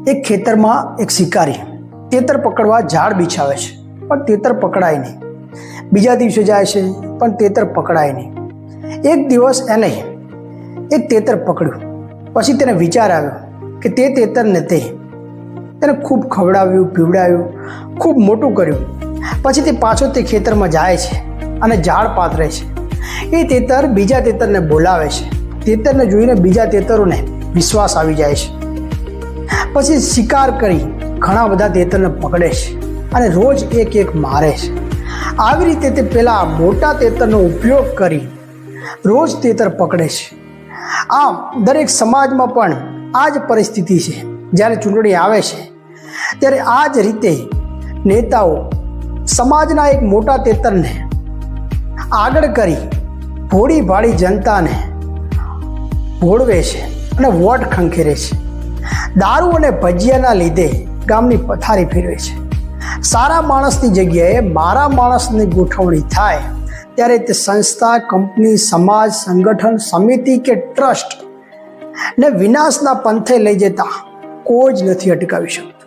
એક ખેતરમાં એક શિકારી તેતર પકડવા ઝાડ બિછાવે છે, પણ તેતર પકડાય નહીં. બીજા દિવસે જાય છે, પણ તેતર પકડાય નહીં. એક દિવસ એને એક તેતર પકડ્યું. પછી તેને વિચાર આવ્યો કે તે તેતરને તેને ખૂબ ખવડાવ્યું, પીવડાવ્યું, ખૂબ મોટું કર્યું. પછી તે પાછો તે ખેતરમાં જાય છે અને ઝાડ પાથરે છે. એ તેતર બીજા તેતરને બોલાવે છે. તેતરને જોઈને બીજા તેતરોને વિશ્વાસ આવી જાય છે. પછી શિકાર કરી ઘણા બધા તેતરને પકડે છે અને રોજ એક એક મારે છે. આવી રીતે તે પેલા મોટા તેતરનો ઉપયોગ કરી રોજ તેતર પકડે છે. આમ દરેક સમાજમાં પણ આ જ પરિસ્થિતિ છે. જ્યારે ચૂંટણી આવે છે ત્યારે આ જ રીતે નેતાઓ સમાજના એક મોટા તેતરને આગળ કરી ભોળી ભાળી જનતાને ભોળવે છે અને વોટ ખંખેરે છે. દારૂ અને ભજીયાના લીધે ગામની પથારી ફેરવે છે. સારા માણસની જગ્યાએ મારા માણસની ગોઠવણી થાય ત્યારે તે સંસ્થા, કંપની, સમાજ, સંગઠન, સમિતિ કે ટ્રસ્ટ ને વિનાશના પંથે લઈ જતા કોઈ જ નથી અટકાવી શકતું.